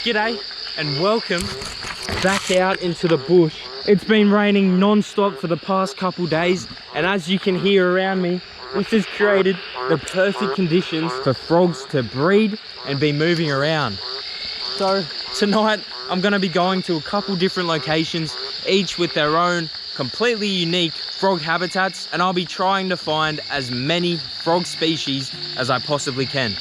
G'day and welcome back out into the bush. It's been raining non-stop for the past couple days, and as you can hear around me, this has created the perfect conditions for frogs to breed and be moving around. So tonight I'm going to be going to a couple different locations, each with their own completely unique frog habitats, and I'll be trying to find as many frog species as I possibly can.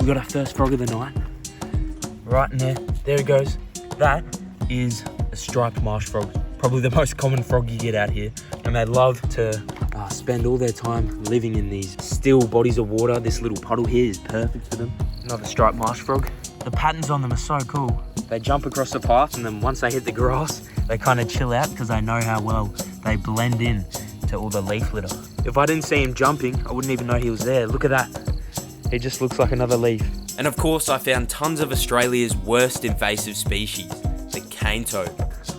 We got our first frog of the night. Right in there. There it goes. That is a striped marsh frog. Probably the most common frog you get out here. And they love to spend all their time living in these still bodies of water. This little puddle here is perfect for them. Another striped marsh frog. The patterns on them are so cool. They jump across the path, and then once they hit the grass, they kind of chill out because they know how well they blend in to all the leaf litter. If I didn't see him jumping, I wouldn't even know he was there. Look at that. He just looks like another leaf. And of course, I found tons of Australia's worst invasive species, the cane toad.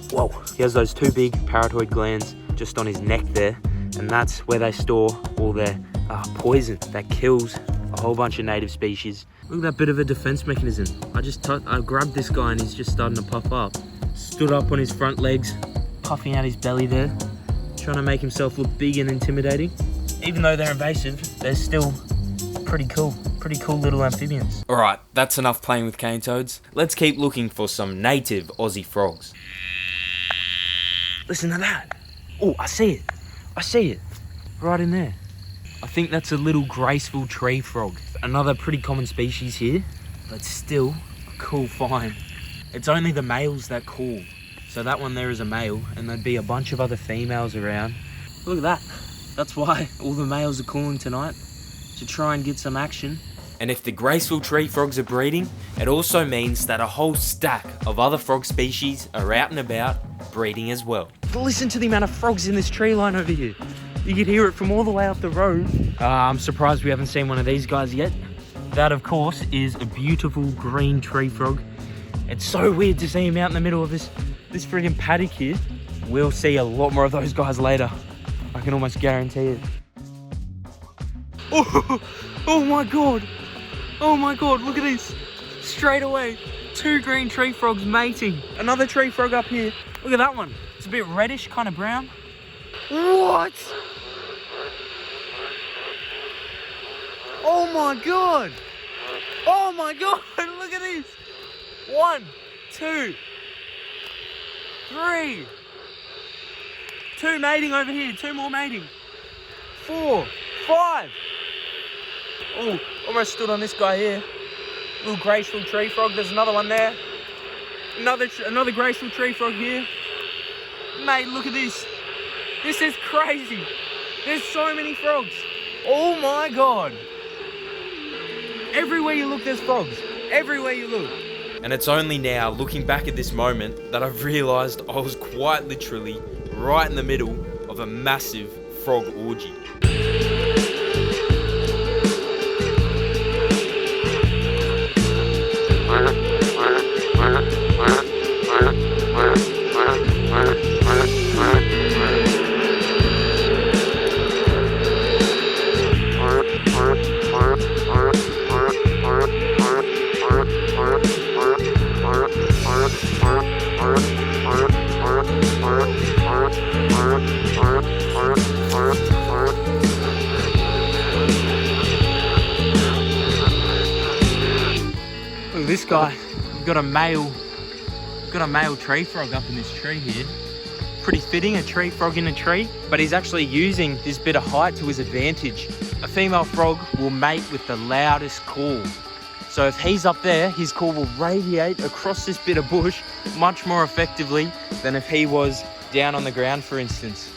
Whoa, he has those two big parotoid glands just on his neck there, and that's where they store all their poison that kills a whole bunch of native species. Look at that bit of a defense mechanism. I grabbed this guy and he's just starting to puff up. Stood up on his front legs, puffing out his belly there, trying to make himself look big and intimidating. Even though they're invasive, they're still pretty cool little amphibians. Alright, that's enough playing with cane toads. Let's keep looking for some native Aussie frogs. Listen to that. Oh, I see it. Right in there. I think that's a little graceful tree frog. Another pretty common species here, but still a cool find. It's only the males that call. So that one there is a male, and there'd be a bunch of other females around. Look at that. That's why all the males are calling tonight, to try and get some action. And if the graceful tree frogs are breeding, it also means that a whole stack of other frog species are out and about breeding as well. Listen to the amount of frogs in this tree line over here. You can hear it from all the way up the road. I'm surprised we haven't seen one of these guys yet. That, of course, is a beautiful green tree frog. It's so weird to see him out in the middle of this friggin' paddock here. We'll see a lot more of those guys later. I can almost guarantee it. Oh my god! Oh my god, look at this. Straight away, two green tree frogs mating. Another tree frog up here. Look at that one. It's a bit reddish, kind of brown. What? Oh my god. Oh my god, look at this. 1, 2, 3. 2 mating over here, 2 more mating. 4, 5. Oh, almost stood on this guy here. Little graceful tree frog. There's another one there. Another graceful tree frog here. Mate, look at this. This is crazy. There's so many frogs. Oh my god. Everywhere you look, there's frogs. Everywhere you look. And it's only now, looking back at this moment, that I've realised I was quite literally right in the middle of a massive frog orgy. Look at this guy. We've got a male tree frog up in this tree here. Pretty fitting, a tree frog in a tree, but he's actually using this bit of height to his advantage. A female frog will mate with the loudest call. So if he's up there, his call will radiate across this bit of bush much more effectively than if he was down on the ground, for instance.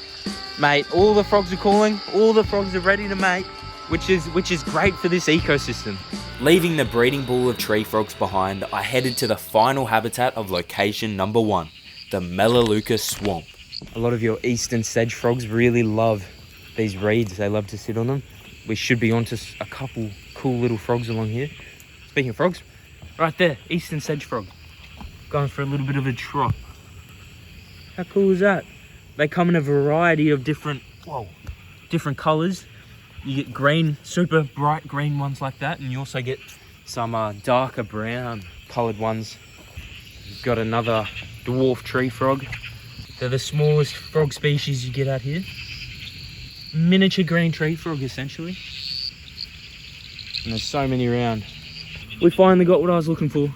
Mate, all the frogs are calling, all the frogs are ready to mate, which is great for this ecosystem. Leaving the breeding pool of tree frogs behind, I headed to the final habitat of location number 1, the Melaleuca swamp. A lot of your eastern sedge frogs really love these reeds. They love to sit on them. We should be onto a couple cool little frogs along here. Speaking of frogs, right there, eastern sedge frog. Going for a little bit of a trot. How cool is that? They come in a variety of different whoa, different colors. You get green, super bright green ones like that, and you also get some darker brown colored ones. You've got another dwarf tree frog. They're the smallest frog species you get out here. Miniature green tree frog, essentially. And there's so many around. We finally got what I was looking for.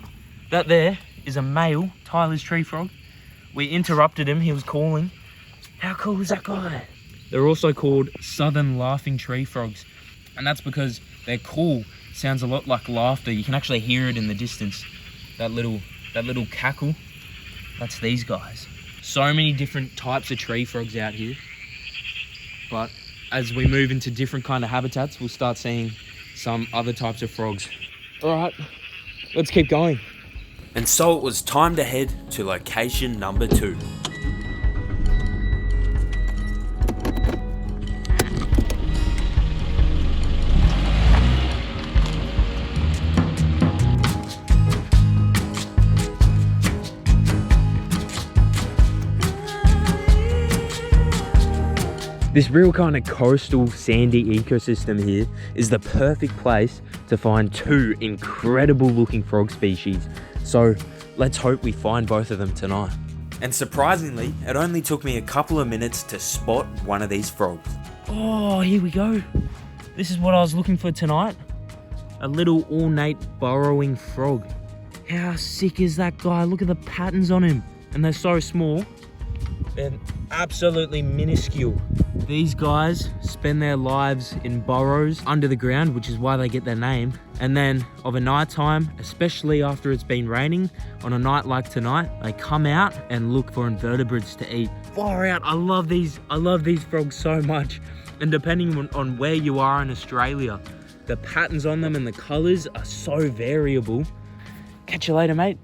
That there is a male Tyler's tree frog. We interrupted him, he was calling. How cool is that guy? They're also called southern laughing tree frogs. And that's because their call sounds a lot like laughter. You can actually hear it in the distance. That little cackle, that's these guys. So many different types of tree frogs out here. But as we move into different kind of habitats, we'll start seeing some other types of frogs. All right, let's keep going. And so it was time to head to location number 2. This real kind of coastal sandy ecosystem here is the perfect place to find 2 incredible looking frog species. So let's hope we find both of them tonight. And surprisingly, it only took me a couple of minutes to spot one of these frogs. Oh, here we go. This is what I was looking for tonight. A little ornate burrowing frog. How sick is that guy? Look at the patterns on him. And they're so small. They're absolutely minuscule. These guys spend their lives in burrows under the ground, which is why they get their name. And then of a night time, especially after it's been raining, on a night like tonight, they come out and look for invertebrates to eat. Far out, I love these frogs so much. And depending on where you are in Australia, the patterns on them and the colors are so variable. Catch you later, mate.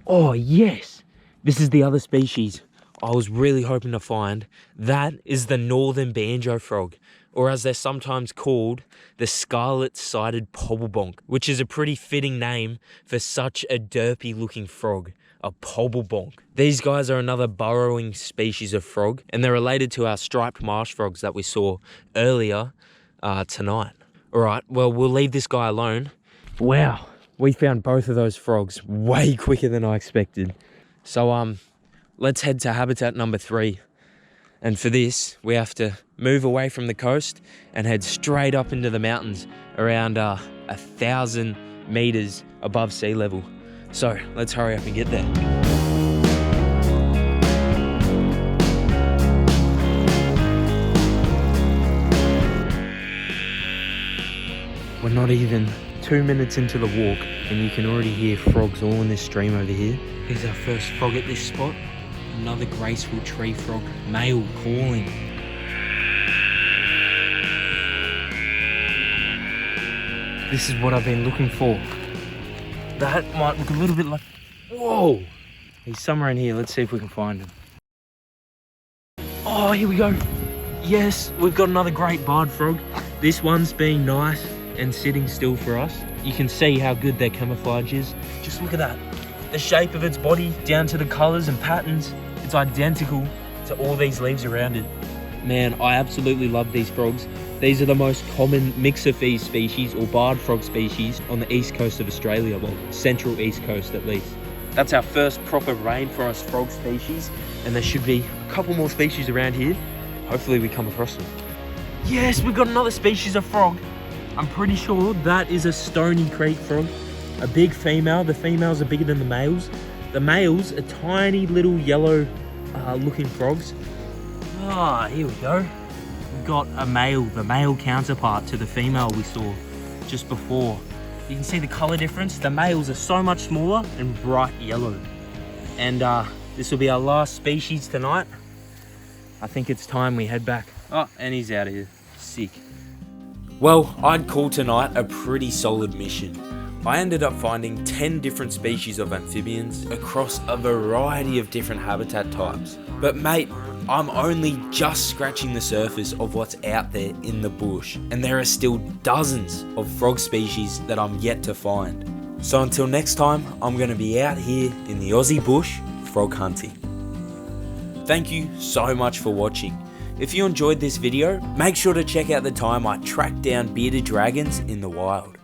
Oh yes, this is the other species I was really hoping to find. That is the northern banjo frog, or as they're sometimes called, the Scarlet-sided pobblebonk, which is a pretty fitting name for such a derpy looking frog, a pobblebonk. These guys are another burrowing species of frog, and they're related to our striped marsh frogs that we saw earlier tonight. All right, well, we'll leave this guy alone. Wow, we found both of those frogs way quicker than I expected. So, let's head to habitat number 3. And for this, we have to move away from the coast and head straight up into the mountains around 1,000 meters above sea level. So let's hurry up and get there. We're not even 2 minutes into the walk and you can already hear frogs all in this stream over here. Here's our first frog at this spot. Another graceful tree frog, male calling. This is what I've been looking for. That might look a little bit like, whoa! He's somewhere in here, let's see if we can find him. Oh, here we go. Yes, we've got another great barred frog. This one's being nice and sitting still for us. You can see how good their camouflage is. Just look at that. The shape of its body, down to the colors and patterns, it's identical to all these leaves around it. Man, I absolutely love these frogs. These are the most common Mixophyes species or barred frog species on the east coast of Australia, well, central east coast at least. That's our first proper rainforest frog species, and there should be a couple more species around here. Hopefully we come across them. Yes, we've got another species of frog. I'm pretty sure that is a Stony Creek frog. A big female. The females are bigger than the males. The males are tiny little yellow looking frogs. Ah, here we go. We've got a male, the male counterpart to the female we saw just before. You can see the color difference. The males are so much smaller and bright yellow. And this will be our last species tonight. I think it's time we head back. Oh, and he's out of here. Sick. Well, I'd call tonight a pretty solid mission. I ended up finding 10 different species of amphibians across a variety of different habitat types. But mate, I'm only just scratching the surface of what's out there in the bush, and there are still dozens of frog species that I'm yet to find. So until next time, I'm going to be out here in the Aussie bush frog hunting. Thank you so much for watching. If you enjoyed this video, make sure to check out the time I tracked down bearded dragons in the wild.